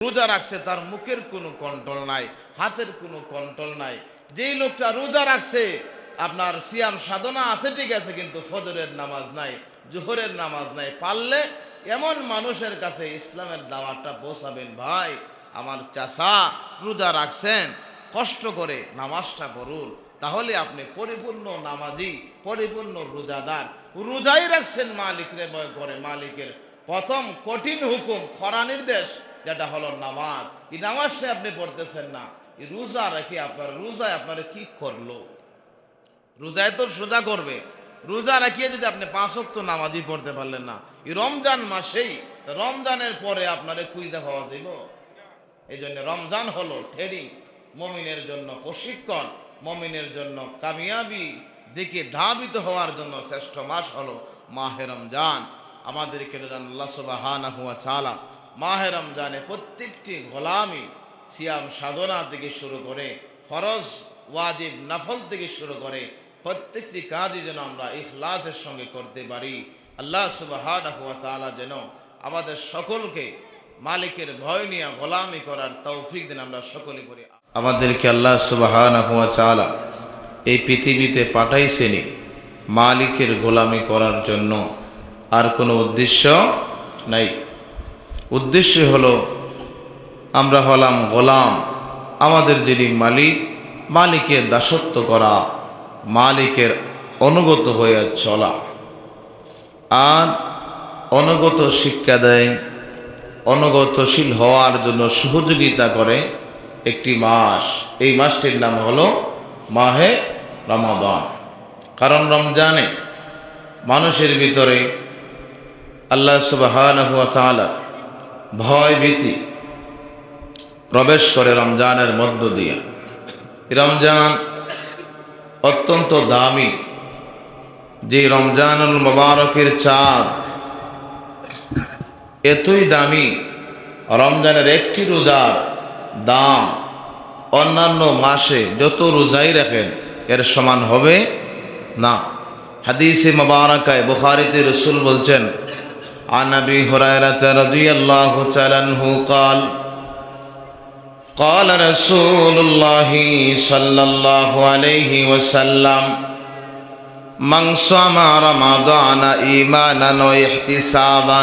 রোজা রাখছে তার মুখের কোনো কন্ট্রোল নাই, হাতের কোনো কন্ট্রোল নাই। যেই লোকটা রোজা রাখছে আপনার সিয়াম সাধনা আছে ঠিক আছে, কিন্তু ফজরের নামাজ নাই, জোহরের নামাজ নাই, পারলে এমন মানুষের কাছে ইসলামের দাওয়াতটা পৌঁছাবেন, ভাই আমার চাচা রোজা রাখছেন, কষ্ট করে নামাজটা পড়ুন, তাহলে আপনি পরিপূর্ণ নামাজি, পরিপূর্ণ রোজাদার। রোজাই রাখছেন মালিকরে ভয় করে, মালিকের প্রথম কঠিন হুকুম খরা নির্দেশ যেটা হলো নামাজ, এই নামাজটা আপনি পড়তেছেন না, এই রোজা রেখে আপনার রোজায় আপনার কি করলো? রোজায় তো সোজা করবে, রোজা রাখিয়ে যদি আপনি 5 ওয়াক্ত নামাজই পড়তে পারলেন না, এই রমজান মাসেই, রমজানের পরে আপনারে কুইজা পাওয়া যাইব? এই জন্য রমজান হলো ট্রেনিং, মমিনের জন্য প্রশিক্ষণ, মমিনের জন্য কামিয়াবি দিকে ধাবিত হওয়ার জন্য শ্রেষ্ঠ মাস হলো মাহে রমজান। আমাদেরকে আল্লাহ সুবহানাহু ওয়া তাআলা মাহে রমজানে প্রত্যেকটি গোলামি সিয়াম সাধনা থেকে শুরু করে ফরজ ওয়াজিব নফল থেকে শুরু করে প্রত্যেকটি কাজই যেন আমরা ইখলাসের সঙ্গে করতে পারি। আল্লাহ সুবহানাহু ওয়া তাআলা যেন আমাদের সকলকে মালিকের ভয় নিয়ে গোলামি করার তৌফিক দেন, আমরা সকলে করি। আমাদেরকে আল্লাহ সুবহানাহু ওয়া তাআলা এই পৃথিবীতে পাঠাইছেনই মালিকের গোলামি করার জন্য, আর কোনো উদ্দেশ্য নাই। উদ্দেশ্য হলো আমরা হলাম গোলাম, আমাদের যিনি মালিক, মালিকের দাসত্ব করা, মালিকের অনুগত হয়ে চলা। আর অনুগত শিক্ষা দেয়, অনুগতশীল হওয়ার জন্য সহযোগিতা করে একটি মাস, এই মাসটির নাম হলো মাহে রমাদান। কারণ রমজানে মানুষের ভিতরে আল্লাহ সুবহানাহু ওয়া তাআলা ভয় ভীতি প্রবেশ করে রমজানের মধ্য দিয়ে। রমজান অত্যন্ত দামি, যে রমজানুল মুবারকের চাঁদ এতই দামি, রমজানের একটি রোজার দাম অন্যান্য মাসে যত রোজাই রাখেন এর সমান হবে না। হাদিসে মুবারাকায় বুখারীতে রাসূল বলছেন, আন আবি হুরায়রা রাদিয়াল্লাহু তাআলা আনহু قال قال رسول الله صلى الله عليه وسلم من صام رمضان إيمانا واحتسابا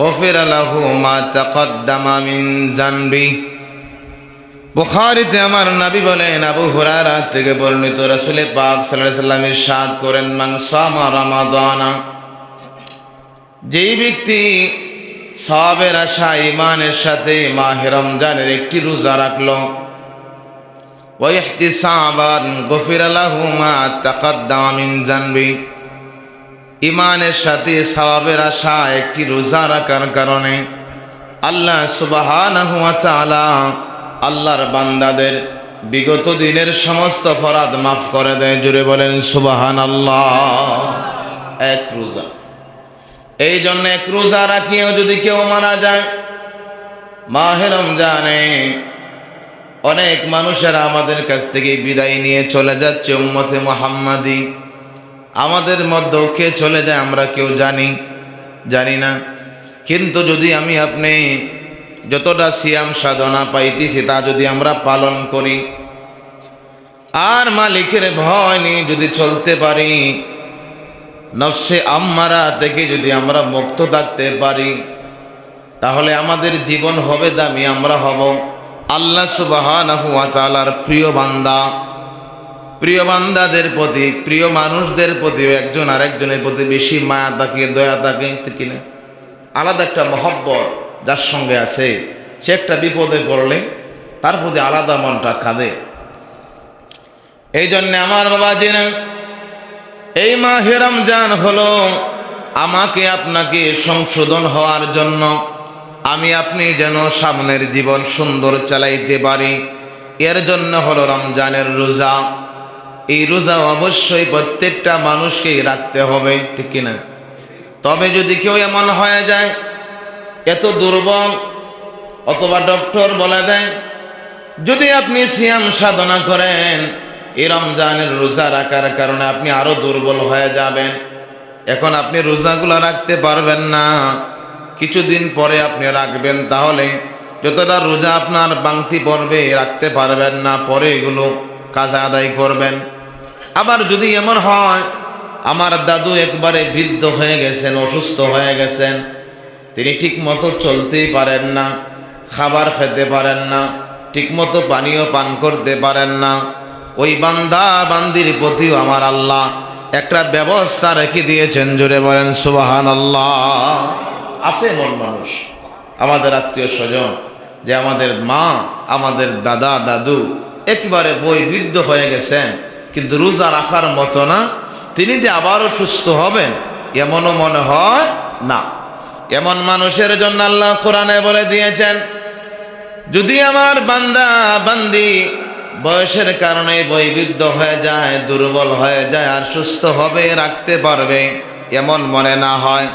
غفر له ما تقدم من ذنبه। বুখারীতে আমার নবী বলেন, আবু হুরায়রা থেকে বর্ণিত, রাসূল পাক সাল্লাল্লাহু আলাইহি ওয়াসাল্লাম ইরশাদ করেন, মান সামা রমাদানা, যেই ব্যক্তি সওয়াবের আশা ঈমানের সাথে মাহে রমজানের একটি রোজা রাখলো, ওয়া ইহতিসাবান গফিরা লাহু মা তাকাদ্দামা মিন যানবি, ঈমানের সাথে সওয়াবের আশা একটি রোজা রাখার কারণে আল্লাহ সুবহানাহু ওয়া তাআলা আল্লাহর বান্দাদের বিগত দিনের সমস্ত অপরাধ মাফ করে দেয়। জুড়ে বলেন সুবহানাল্লাহ। এক রোজা, এই জন্য এক রোজা রাখিয়েও যদি কেউ মারা যায় মাহে রমজানে, অনেক মানুষেরা আমাদের কাছ থেকে বিদায় নিয়ে চলে যাচ্ছে উম্মতে মুহাম্মাদি। আমাদের মধ্যেও কে চলে যায় আমরা কেউ জানি না। কিন্তু যদি আমি আপনি যতটা সিয়াম সাধনা পাইতেছি তা যদি আমরা পালন করি, আর মালিকের ভয় নিয়ে যদি চলতে পারি, নফসে আম্মারা থেকে যদি আমরা মুক্ত থাকতে পারি, তাহলে আমাদের জীবন হবে দামি, আমরা হব আল্লাহ সুবহানাহু ওয়া তাআলার প্রিয় বান্দা। প্রিয় বান্দাদের প্রতি, প্রিয় মানুষদের প্রতি একজন আরেকজনের প্রতি বেশি মায়া থাকে, দয়া থাকে, ঠিক না? আলাদা একটা মহব্বত যার সঙ্গে আছে, সে একটা বিপদে পড়লে তার প্রতি আলাদা মনটা কাঁদে। এই জন্য আমার বাবাজিরা, এই মাহে রমজান হলো আমাকে আপনাকে সংশোধন হওয়ার জন্য, আমি আপনি যেন সামনের জীবন সুন্দর চালাইতে পারি, এর জন্য হলো রমজানের রোজা। এই রোজা অবশ্যই প্রত্যেকটা মানুষকেই রাখতে হবে, ঠিক কিনা? তবে যদি কেউ এমন হয়ে যায় এত দুর্বল, অথবা ডক্টর বলে দেয় যদি আপনি সিয়াম সাধনা করেন এই রমজানের রোজা রাখার কারণে আপনি আরো দুর্বল হয়ে যাবেন, এখন আপনি রোজাগুলো রাখতে পারবেন না, কিছুদিন পরে আপনি রাখবেন, তাহলে যতটা রোজা আপনার বাংতি পড়বে রাখতে পারবেন না, পরে এগুলো কাজা আদায় করবেন। আবার যদি এমন হয় আমার দাদু একবারে বৃদ্ধ হয়ে গেছেন, অসুস্থ হয়ে গেছেন, তিনি ঠিক মতো চলতেই পারেন না, খাবার খেতে পারেন না, ঠিকমতো পানীয় পান করতে পারেন না, ওই বান্দা বান্দির প্রতিও আমার আল্লাহ একটা ব্যবস্থা রেখে দিয়েছেন। জোরে বলেন সুবহানাল্লাহ। আছে এমন মানুষ আমাদের আত্মীয় স্বজন যে আমাদের মা, আমাদের দাদা দাদু একেবারে বৃদ্ধ হয়ে গেছেন, কিন্তু রোজা রাখার মতো না, তিনি যে আবারও সুস্থ হবেন এমনও মনে হয় না। এমন মানুষের জন্য আল্লাহ কোরআনে বলে দিয়েছেন, যদি আমার বান্দা বান্দি বয়সের কারণে বৃদ্ধ হয়ে যায়, দুর্বল হয়ে যায়, আর সুস্থ হবে, রাখতে পারবে এমন মনে না হয়,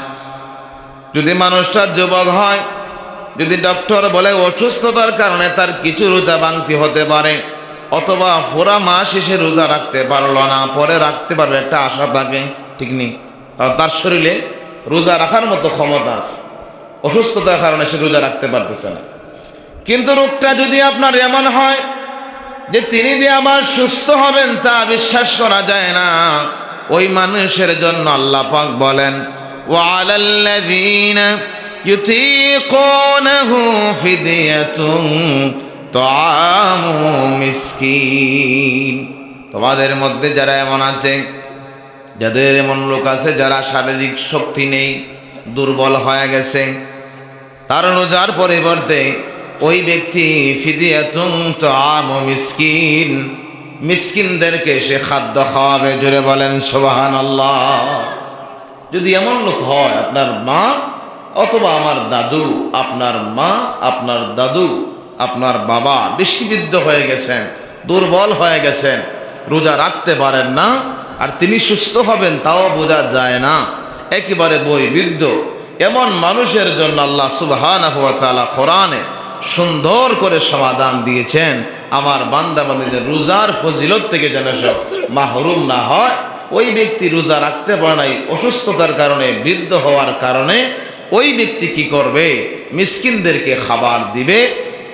যদি মানুষটা যুবক হয়, যদি ডক্টর বলে অসুস্থতার কারণে তার কিছু রোজা ভাঙতি হতে পারে, অথবা পুরা মাস শেষে রোজা রাখতে পারলো না, পরে রাখতে পারবে একটা আশা থাকে, ঠিক নেই, কারণ তার শরীরে রোজা রাখার মতো ক্ষমতা আছে, অসুস্থতার কারণে সে রোজা রাখতে পারতেছে না। কিন্তু রোগটা যদি আপনার এমন হয় যে তিনি যে আবার সুস্থ হবেন তা বিশ্বাস করা যায় না, ওই মানুষের জন্য আল্লাহ পাক বলেন, ওয়ালাল্লাযীনা ইউতীকুনাহু ফিদিয়াতুন তাআমু মিসকিন। তোমাদের মধ্যে যারা এমন আছে, যাদের এমন লোক আছে যারা শারীরিক শক্তি নেই, দুর্বল হয়ে গেছে, তার রোজার পরিবর্তে ওই ব্যক্তি ফিদিয়াতুন তাআমু মিসকিন, মিসকিনদেরকে সে খাদ্য খাওয়াবে। জোরে বলেন সুবহানাল্লাহ। যদি এমন লোক হয়, আপনার মা অথবা আমার দাদু, আপনার মা, আপনার দাদু, আপনার বাবা বেশি বৃদ্ধ হয়ে গেছেন, দুর্বল হয়ে গেছেন, রোজা রাখতে পারেন না, আর তিনি সুস্থ হবেন তাও বোঝা যায় না, একেবারে বৃদ্ধ, এমন মানুষের জন্য আল্লাহ সুবহানাহু ওয়া তাআলা কোরআনে সুন্দর করে সমাধান দিয়েছেন। আমার বান্দা বান্দীদের রোজার ফজিলত থেকে যেন সব মাহরুম না হয়। ওই ব্যক্তি রোজা রাখতে পারে নাই অসুস্থতার কারণে, বৃদ্ধ হওয়ার কারণে, ওই ব্যক্তি কি করবে? মিসকিনদেরকে খাবার দিবে।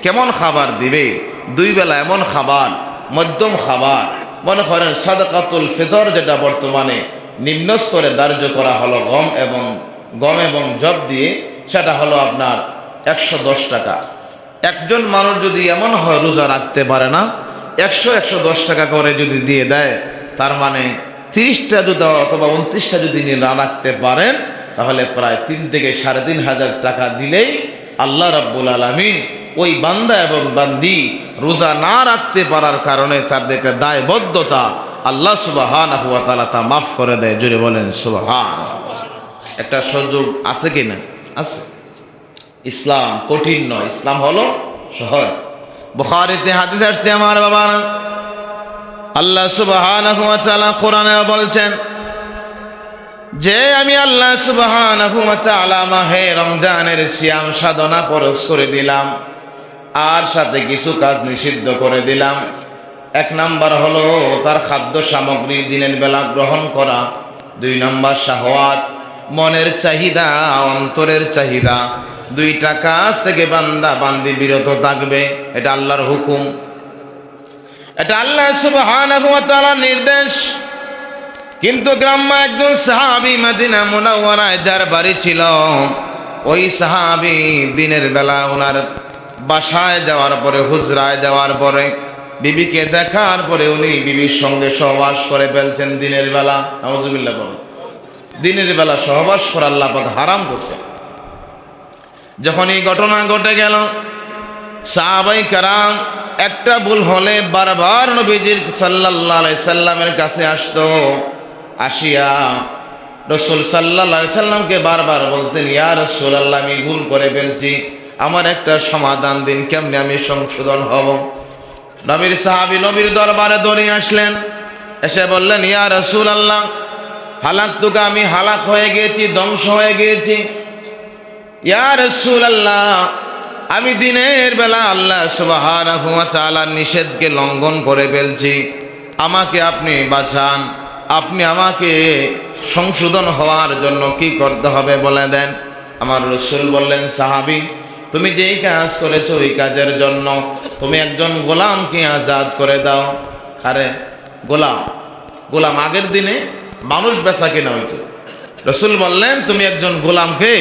কেমন খাবার দিবে? 2 বেলা এমন খাবার, মধ্যম খাবার, মনে করেন সাদাকাতুল ফিতর যেটা বর্তমানে নিম্ন স্তরে ধার্য করা হলো গম এবং জব দিয়ে, সেটা হলো আপনার 110 টাকা। একজন মানুষ যদি এমন হয় রোজা রাখতে পারে না, 110 টাকা করে যদি দিয়ে দেয়, তার মানে 30টা যদি অথবা 29টা যদি না রাখতে পারেন, তাহলে প্রায় 3 থেকে 3,500 টাকা দিলেই আল্লাহ রাব্বুল আলামিন ওই বান্দা এবং বান্দি রোজা না রাখতে পারার কারণে তাদের একটা দায়বদ্ধতা আল্লাহ সুবহানাহু ওয়া তাআলা তা মাফ করে দেয়। জোরে বলেন সুবহানাল্লাহ। একটা সুযোগ আছে কি না? আছে। ইসলাম কঠিন নয়, ইসলাম হলো সহজ। বুখারীতে হাদিস আসছে আমার বাবারা, আল্লাহ সুবহানাহু ওয়া তাআলা কোরআনে বলছেন যে আমি আল্লাহ সুবহানাহু ওয়া তাআলা মাহে রমজানের সিয়াম সাধনা ফরজ করে দিলাম, আর সাথে কিছু কাজ নিষিদ্ধ করে দিলাম। 1 নাম্বার হলো তার খাদ্য সামগ্রী দিনের বেলা গ্রহণ করা। 2 নাম্বার শাহওয়াত, মনের চাহিদা, অন্তরের চাহিদা, 2টা কাজ থেকে বান্দা বান্দি বিরত থাকবে। এটা আল্লাহর হুকুম, এটা আল্লাহ সুবহানাহু ওয়া তাআলার নির্দেশ। কিন্তু গ্রাম্য একজন সাহাবী মদিনা মুনাওয়ারায় যার বাড়ি ছিল, ওই সাহাবী দিনের বেলা ওনার বাসায় যাওয়ার পরে, হুজরায় যাওয়ার পরে, বিবিকে দেখার পরে উনি বিবির সঙ্গে সহবাস করে ফেলছেন দিনের বেলা। নাউজুবিল্লাহ বলেন। দিনের বেলা সহবাস করা আল্লাহ পাক হারাম করছে। যখন এই ঘটনা ঘটে গেল, সাহাবায়ে কেরাম একটা ভুল হলে বারবার নবীজির সাল্লাল্লাহু আলাইহি সাল্লামের কাছে আসতো। আসিয়া রাসূল সাল্লাল্লাহু আলাইহি সাল্লামকে বারবার বলতেন, ইয়া রাসূলুল্লাহ, আমি ভুল করে ফেলছি, আমার একটা সমাধান দিন, কেমনে আমি সংশোধন হব? নবীর সাহাবী নবীর দরবারে দৌড়ে আসলেন, এসে বললেন, ইয়া রাসূলুল্লাহ, হালাকতুকা, আমি হালাক হয়ে গিয়েছি, ধ্বংস হয়ে গিয়েছি। ইয়া রাসূলুল্লাহ, আমি দিনের বেলা আল্লাহ সুবহানাহু ওয়া তাআলার নিষেধকে লঙ্ঘন করে ফেলছি, আমাকে আপনি বাঁচান, আপনি আমাকে সংশোধন হওয়ার জন্য কি করতে হবে বলে দেন। আমার রাসূল বললেন, সাহাবী, তুমি যেই কাজ করেছো ওই কাজের জন্য তুমি একজন গোলামকে আজাদ করে দাও। আরে গোলাম, গোলাম আগের দিনে মানুষ বেচা কিনা হইতো, রসুল বললেন তুমি একজন গোলামকে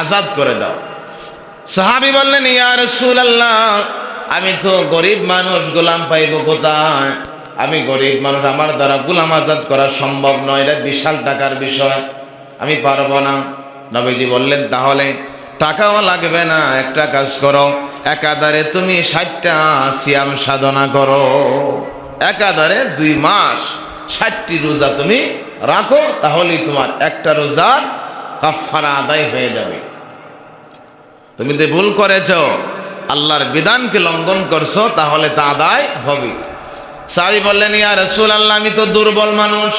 আজাদ করে দাও। সাহাবী বললেন ইয়া রাসূলুল্লাহ, আমি তো গরিব মানুষ, গোলাম পাইব কোথায়? আমি গরিব মানুষ, আমার দ্বারা গোলাম আজাদ করা সম্ভব নয়, এটা বিশাল টাকার বিষয়, আমি পারবো না। নবীজি বললেন তাহলে টাকাও লাগবে না, একটা কাজ করো, একাধারে তুমি 60টা সিয়াম সাধনা করো, একাধারে 2 মাস 60টি রোজা তুমি রাখো, তাহলেই তোমার একটা রোজার কাফারা আদায় হয়ে যাবে। তুমি তো ভুল করেছো, আল্লাহর বিধানকে লঙ্ঘন করছো, তাহলে তা আদায় হবে। সাহাবী বললেন ইয়া রাসূলুল্লাহ, আমি তো দুর্বল মানুষ,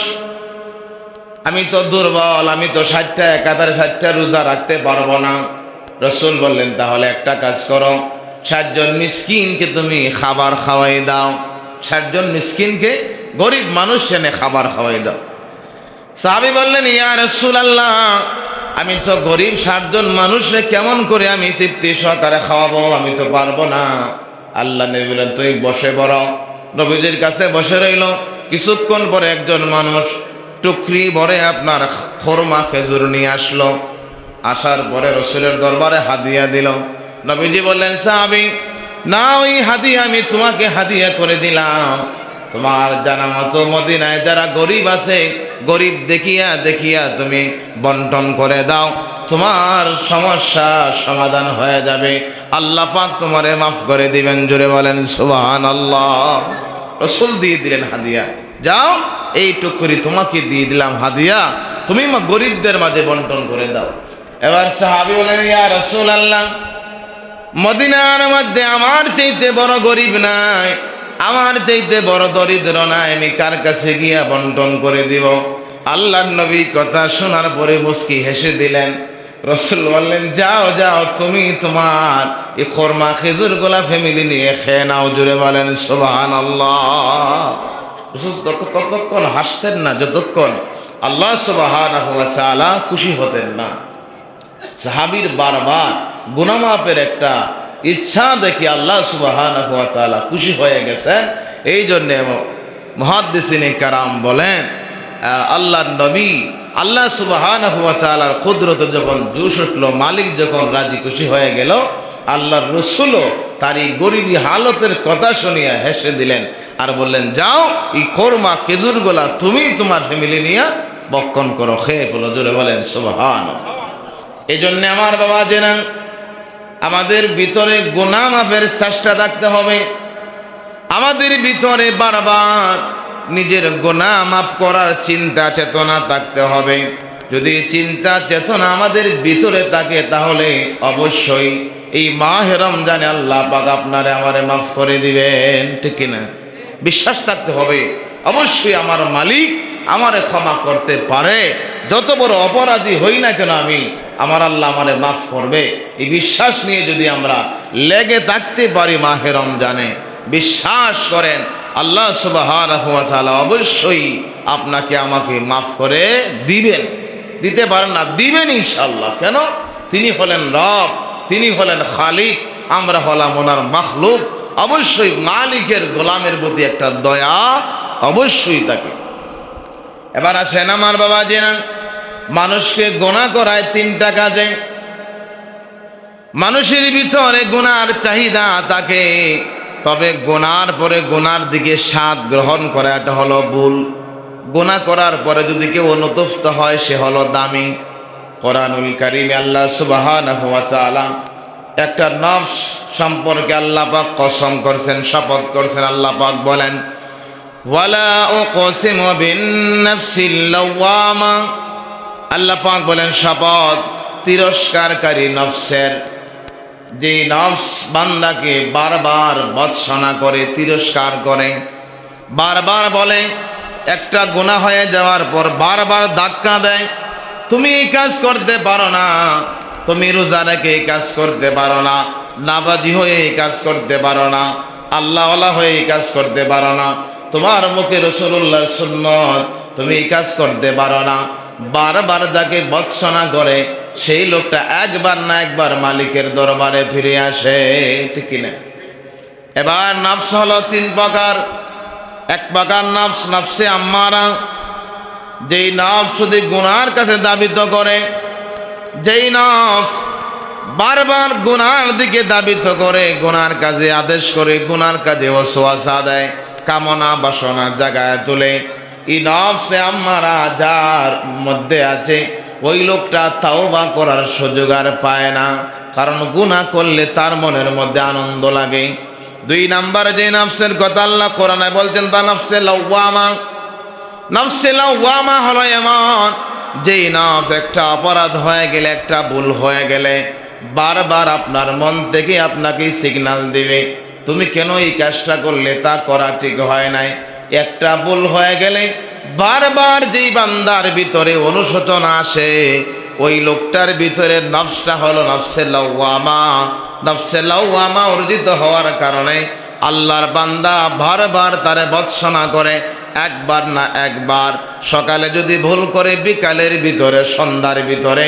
আমি তো দুর্বল, আমি তো 60টা একাধারে 60টা রোজা রাখতে পারবো না। রসুল বললেন তাহলে একটা কাজ করো, 60 জন মিসকিনকে তুমি খাবার খাওয়াই দাও, 60 জন মিসকিনকে, গরিব মানুষ এনে খাবার খাওয়াই দাও। সাহাবী বললেন ইয়া রাসূলুল্লাহ, আমি তো গরিব 60 জন মানুষে কেমন করে আমি তৃপ্তি সহকারে খাওয়াবো, আমি তো পারবো না। আল্লাহ নবী বললেন তুই বসে পড়ো। নবীজির কাছে বসে রইল। কিছুক্ষণ পরে একজন মানুষ টুকরি ভরে আপনার খোরমা খেজুর নিয়ে আসলো। আসার পরে রসুলের দরবারে হাদিয়া দিল। নবীজি বললেন সাহাবী, না ওই হাদিয়া আমি তোমাকে হাদিয়া করে দিলাম, তোমার জানা মতো মদিনায় যারা গরিব আছে, গরিব দেখিয়া দেখিয়া তুমি বন্টন করে দাও, তোমার সমস্যা সমাধান হয়ে যাবে, আল্লাহ পাক তোমারে মাফ করে দিবেন। জোরে বলেন সুবহানাল্লাহ। রসুল দিয়ে দিলেন হাদিয়া, যাও এই টুকরি তোমাকে দিয়ে দিলাম হাদিয়া, তুমি গরিবদের মাঝে বন্টন করে দাও। এবার সাহাবী বলেন ইয়া রাসূলুল্লাহ, মদিনার মধ্যে আমার চাইতে বড় গরিব নাই, আমার চাইতে বড় দরিদ্র নাই, আমি কার কাছে গিয়া বন্টন করে দিব? আল্লাহর নবী কথা শোনার পরে মুস্কি হেসে দিলেন। রসুল বললেন যাও যাও, তুমি তোমার এই খোরমা খেজুর গোলা ফ্যামিলি নিয়ে খেয়ে নাও। জুড়ে বলেন সুবহানাল্লাহ। রসুল ততক্ষণ হাসতেন না যতক্ষণ আল্লাহ সুবহানাহু ওয়া তাআলা খুশি হতেন না। সাহাবীর বারবার গুনাহ মাফের একটা ইচ্ছা দেখি আল্লাহ সুবহানাহু ওয়া তাআলা খুশি হয়ে গেছেন। এই জন্যে মুহাদ্দিসিনে কারাম বলেন আল্লাহর নবী, আল্লাহ সুবহানাহু ওয়া তাআলার কুদরতে যখন জোশ উঠলো, মালিক যখন রাজি খুশি হয়ে গেল, আল্লাহর রসুলও তার এই গরিবী হালতের কথা শুনিয়া হেসে দিলেন আর বললেন যাও এই খোরমা খেজুরগুলা তুমি তোমার ফ্যামিলি নিয়ে বক্ষণ করো, খেয়ে বলো। জোরে বলেন সুবহানাল্লাহ। এই জন্যে আমার বাবা জেনা, আমাদের ভিতরে গুনাহ মাফের চেষ্টা থাকতে হবে, আমাদের ভিতরে বারবার নিজের গুনাহ মাফ করার চিন্তা চেতনা থাকতে হবে। যদি চিন্তা চেতনা আমাদের ভিতরে থাকে তাহলে অবশ্যই এই মাহে রমজানে আল্লাহ পাক আপনারে আমারে মাফ করে দিবেন, ঠিক কিনা? বিশ্বাস থাকতে হবে অবশ্যই আমার মালিক আমারে ক্ষমা করতে পারে, যত বড় অপরাধী হই না কেন আমি, আমার আল্লাহ আমারে মাফ করবে। এই বিশ্বাস নিয়ে যদি আমরা লেগে থাকতে পারি মাহে রমজানে, বিশ্বাস করেন আল্লাহ সুবহানাহু ওয়া তাআলা অবশ্যই আপনাকে আমাকে মাফ করে দিবেন। দিতে পারেন না, দিবেন ইনশাআল্লাহ। কেন? তিনি হলেন রব, তিনি হলেন খালিক, আমরা হলাম ওনার মাখলুক। অবশ্যই মালিকের গোলামের প্রতি একটা দয়া অবশ্যই থাকে। এবার আসেন আমার বাবা জেনা, মানুষকে গুনাহ করায় 3টা কাজে। মানুষের ভিতরে গুনার চাহিদা থাকে, তবে গুনার পরে গুনার দিকে স্বাদ গ্রহণ করা এটা হলো ভুল। গুনাহ করার পরে যদি কেউ অনুতপ্ত হয় সে হলো দামি। কোরআনুল কারীমে আল্লাহ সুবহানাহু ওয়া তাআলা একটা নফস সম্পর্কে আল্লাহ পাক কসম করছেন, শপথ করছেন। আল্লাহ পাক বলেন ওয়ালা উকসিমু বিন-নাফসিল লাওয়ামা, আল্লাহ পাক বলেন শপথ তিরস্কারকারী নফসের, যে নফস বান্দাকে বারবার ভৎসনা করে, তিরস্কার করে, বারবার বলে, একটা গুনাহ হয়ে যাওয়ার পর বারবার ধাক্কা দেয়, তুমি এই কাজ করতে পারো না, তুমি রোজা রেখে এই কাজ করতে পারো না, নামাজি হয়ে এই কাজ করতে পারো না, আল্লাহওয়ালা হয়ে এই কাজ করতে পারো না, তোমার মুখে রাসূলুল্লাহর সুন্নাত তুমি এই কাজ করতে পারো না। বারবার যাকে ভৎসনা করে সেই লোকটা একবার না একবার মালিকের দরবারে ফিরে আসে, ঠিক কিনা? এবার নফস হলো তিন প্রকার। এক প্রকার নফস নফসে আম্মারা, যেই নফস শুধু গুনার কাছে দাবিত করে, যেই নফস বারবার গুনার দিকে দাবিত করে, গুনার কাজে আদেশ করে, গুনার কাজে ওয়াসওয়াসা দেয়, কামনা বাসনা জাগায় তোলে। এই নফসে আম্মারা যার মধ্যে আছে, ওই লোকটা তাওবা করার সুযোগ আর পায় না, কারণ গুনাহ করলে তার মনের মধ্যে আনন্দ লাগে। দুই নাম্বার যে নফসের কথা আল্লাহ কোরআনে বলছেন তা নফসে লাওয়ামা। নফসে লাওয়ামা হলো এমন যেই নফস একটা অপরাধ হয়ে গেলে, একটা ভুল হয়ে গেলে বারবার আপনার মন থেকে আপনাকে সিগন্যাল দিবে, তুমি কেন এই কাজটা করলে, তা করা ঠিক হয় নাই। একটা ভুল হয়ে গেলে বারবার যেই বান্দার ভিতরে অনুশোচনা আসে, ওই লোকটার ভিতরে নফসটা হলো নফসে লাওয়ামা। নফসে লাওয়ামা অর্জিত হওয়ার কারণে আল্লাহর বান্দা বারবার তারে ভৎসনা করে, একবার না একবার। সকালে যদি ভুল করে, বিকালের ভিতরে, সন্ধ্যার ভিতরে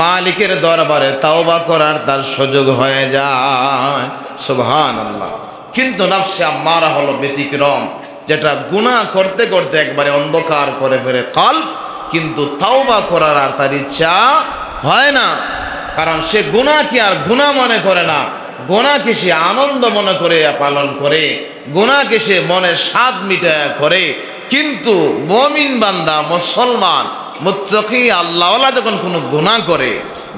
মালিকের দরবারে তাওবা করার তার সুযোগ হয়ে যায়। সুবহানাল্লাহ। কিন্তু নফসে আম্মারা হলো ব্যতিক্রম, যেটা গুনাহ করতে করতে একবারে অন্ধকার করে ফেলে কলব, কিন্তু তাওবা করার আর তার ইচ্ছা হয় না। কারণ সে গুনাহকে আর গুনাহ মনে করে না, গুনাহকে সে আনন্দ মনে করে পালন করে, গুনাহকে সে মনের স্বাদ মিটায়া করে। কিন্তু মুমিন বান্দা, মুসলমান, মুত্তাকি, আল্লাহওয়ালা যখন কোনো গুনাহ করে,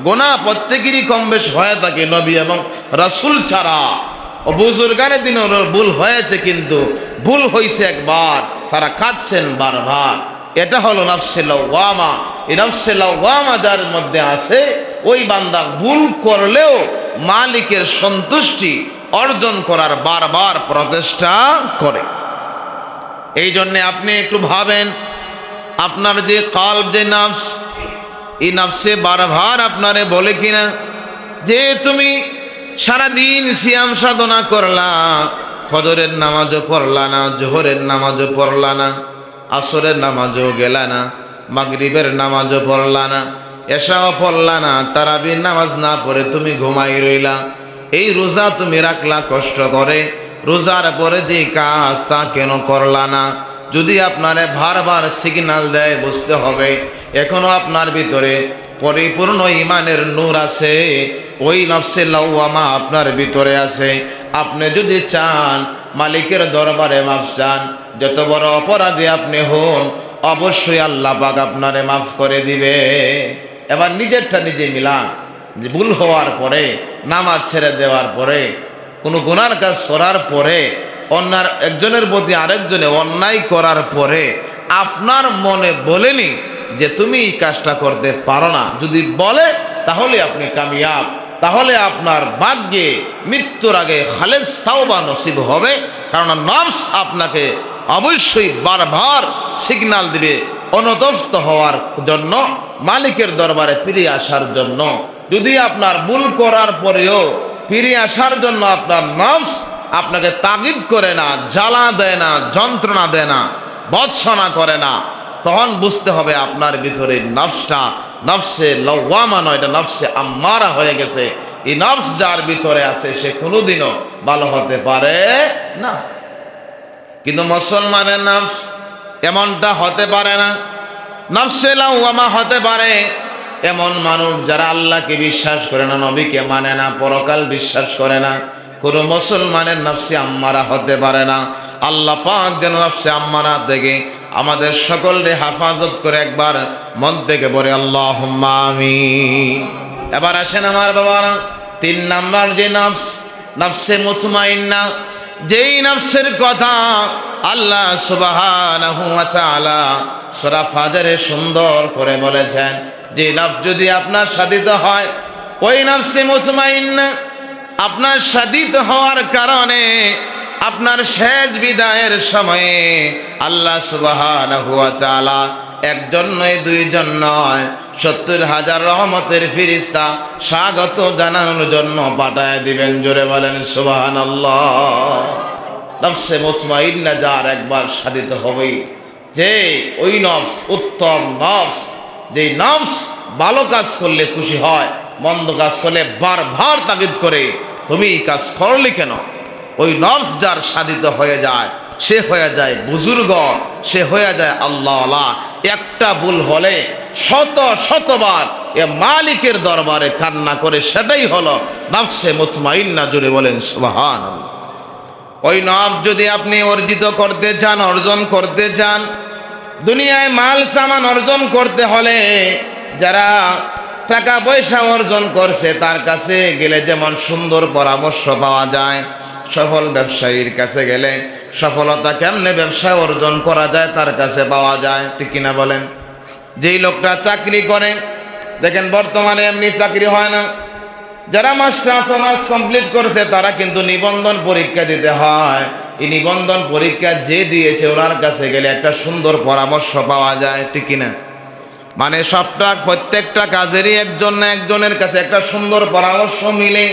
গুনাহ প্রত্যেকেরই কম বেশ হয়ে থাকে, নবী এবং রাসূল ছাড়া। ও বুজুর্গানের দিনে ভুল হয়েছে, কিন্তু ভুল হয়েছে একবার, তারা কাঁদছেন বারবার। এটা হলো নফসে লাওয়ামা। এই নফসে লাওয়ামা যার মধ্যে আছে, ওই বান্দা ভুল করলেও মালিকের সন্তুষ্টি অর্জন করার বারবার প্রচেষ্টা করে। এই জন্যে আপনি একটু ভাবেন, আপনার যে কলব, যে নফস, এই নফসে বারবার আপনারে বলে কিনা যে তুমি সারাদিন সিয়াম সাধনা করলা, ফজরের নামাজও পড়লা না, জোহরের নামাজও পড়লা না, আসরের নামাজও গেলা না, মাগরিবের নামাজও পড়লা না, এশাও পড়লা না, তারাবির নামাজ না পড়ে তুমি ঘুমাই রইলা। এই রোজা তুমি রাখলা কষ্ট করে, রোজার পরে যে কাজ তা কেন করলা না? যদি আপনারে বারবার সিগন্যাল দেয়, বুঝতে হবে এখনো আপনার ভিতরে পরিপূর্ণ ইমানের নূর আছে, ওই নফসে লাওয়ামা আপনার ভিতরে আছে। আপনি যদি চান মালিকের দরবারে মাফ চান, যত বড় অপরাধী আপনি হন, অবশ্যই আল্লাহ পাক আপনারে মাফ করে দিবে। এবার নিজেরটা নিজে মিলান, যে ভুল হওয়ার পরে, নামাজ ছেড়ে দেওয়ার পরে, কোনো গুনার কাজ করার পরে, অন্যার একজনের প্রতি আরেকজনে অন্যায় করার পরে আপনার মনে বলেনি যে তুমি এই কাজটা করতে পারো না, যদি বলে তাহলে আপনি কামিয়াব, তাহলে আপনার ভাগ্যে মৃত্যুর আগে খালেস তাওবা নসিব হবে। কারণ নফস আপনাকে অবশ্যই বারবার সিগন্যাল দিবে অনুতপ্ত হওয়ার জন্য, মালিকের দরবারে ফিরে আসার জন্য। যদি আপনার ভুল করার পরেও ফিরে আসার জন্য আপনার নফস আপনাকে তাগিদ করে না, জ্বালা দেয় না, যন্ত্রণা দেয় না, ভৎসনা করে না, তখন বুঝতে হবে আপনার ভিতরে নফসটা নফসে লাওয়ামা নয়, এটা নফসে আম্মারা হয়ে গেছে। এই নফস যার ভিতরে আছে সে কোনোদিনও ভালো হতে পারে না। কিন্তু মুসলমানের নফস এমনটা হতে পারে না। নফসে লাওয়ামা হতে পারে এমন মানুষ যারা আল্লাহকে বিশ্বাস করে না, নবীকে মানে না, পরকাল বিশ্বাস করে না। কোনো মুসলমানের নফসে আম্মারা হতে পারে না। আল্লাহ পাক যেন নফসে আম্মারা থেকে আমাদের সকলকে হেফাজত করে, একবার মন থেকে বলে আল্লাহুম্মা আমিন। এবার আসেন আমার বাবারা, 3 নাম্বার যে নফস, নফসে মুতমাইন্না, যেই নফসের কথা আল্লাহ সুবহানাহু ওয়া তাআলা সূরা ফাজরে সুন্দর করে বলেছেন, যে নফস যদি আপনার সাধিত হয়, ওই নফসে মুতমাইন্না আপনার সাধিত হওয়ার কারণে আপনার শেষ বিদায়ের সময়ে আল্লাহ সুবহানাহু ওয়া তাআলা একজন নয়, 2 জন নয়, 70,000 রহমতের ফেরেশতা স্বাগত জানানোর জন্য পাঠায় দিবেন। জোরে বলেন সুবহানাল্লাহ। নফসে মুতমাইন্না যার একবার সাধিত হবেই, যে ওই নফস উত্তম নফস, যে নফস ভালো কাজ করলে খুশি হয়, মন্দ কাজ করলে বারবার তাগিদ করে তুমি এই কাজ করলে কেন। ওই নফস যার সাধিত হয়ে যায় সে হয়ে যায় বুজুর্গ, সে হয়ে যায় আল্লাহওয়ালা। একটা ভুল হলে শতবার এ মালিকের দরবারে কান্না করে, সেটাই হলো নফসে মুতমাইন্না। জুড়ে বলেন সুবহানাল্লাহ। ওই নফস যদি আপনি অর্জিত করতে চান, অর্জন করতে চান, দুনিয়ায় মাল সামান অর্জন করতে হলে যারা টাকা পয়সা অর্জন করছে তার কাছে গেলে যেমন সুন্দর পরামর্শ পাওয়া যায়, সফল ব্যবসায়ীর কাছে গেলে সফলতা কেমনে ব্যবসা অর্জন করা যায় তার কাছে পাওয়া যায়, ঠিক কিনা বলেন। যেই লোকটা চাকরি করে, দেখেন বর্তমানে এমনি চাকরি হয় না, যারা মাস্টার্স কমপ্লিট করছে তারা কিন্তু নিবন্ধন পরীক্ষা দিতে হয়। এই নিবন্ধন পরীক্ষা যে দিয়েছে ওনার কাছে গেলে একটা সুন্দর পরামর্শ পাওয়া যায়, ঠিক কিনা। মানে সবটা প্রত্যেকটা কাজেরই একজন না একজনের কাছে একটা সুন্দর পরামর্শ মিলে।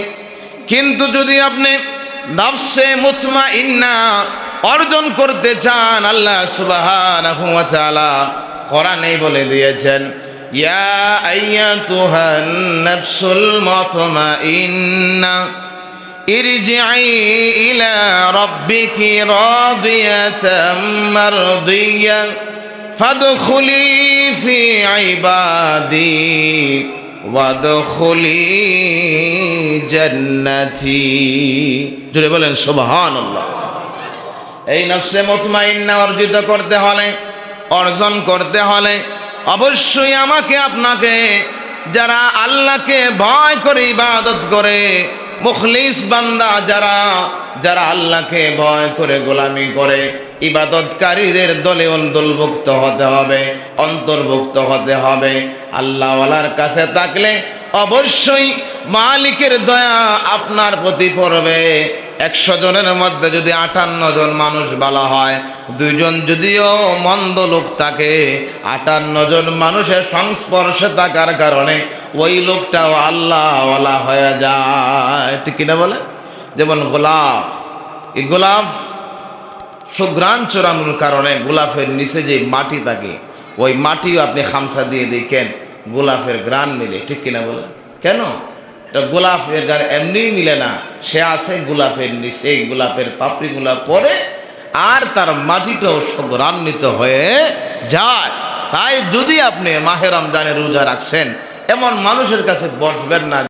কিন্তু যদি আপনি নফসে মুতমাইন্না অর্জন করতে চান, আল্লাহ সুবহানাহু ওয়া তাআলা কোরআনে বলে দিয়েছেন, ইয়া আইয়াতুহান নাফসুল মুতমাইন্না ইরজিই ইলা রাব্বিকি রাদিয়াতাম মারদিয়া ফাদখুলি ফি ইবাদি ওয়াদখুলি জান্নাতি। জুড়ে বলেন সুবহানাল্লাহ। এই নফসে মুতমাইন্না অর্জিত করতে হলে, অর্জন করতে হলে অবশ্যই আমাকে আপনাকে, যারা আল্লাহকে ভয় করে ইবাদত করে, মুখলিস বান্দা যারা আল্লাহকে ভয় করে গোলামি করে, ইবাদতকারীদের দলে অন্তর্ভুক্ত হতে হবে। আল্লাহওয়ালার কাছে থাকলে অবশ্যই মালিকের দয়া আপনার প্রতি পড়বে। 100 জনের মধ্যে যদি 58 জন মানুষ ভালো হয়, 2 জন যদিও মন্দ লোক থাকে, 58 জন মানুষের সংস্পর্শে থাকার কারণে ওই লোকটাও আল্লাহওয়ালা হয়ে যায়, ঠিক কিনা বলে। যেমন গোলাপ, এই গোলাপ সুঘ্রাণ চড়ানোর কারণে গোলাপের নিচে যে মাটি থাকে, ওই মাটিও আপনি খামসা দিয়ে দেখেন গোলাপের ঘ্রাণ মিলে, ঠিক কিনা বলে। কেন? এটা গোলাপের ঘ্রাণ এমনি মিলে না, সে আছে গোলাপের নিচে, গোলাপের পাপড়িগুলা পরে আর তার মাটিটাও সুঘ্রান্বিত হয়ে যায়। তাই যদি আপনি মাহে রমজানের রোজা রাখছেন, এমন মানুষের কাছে বসবেন না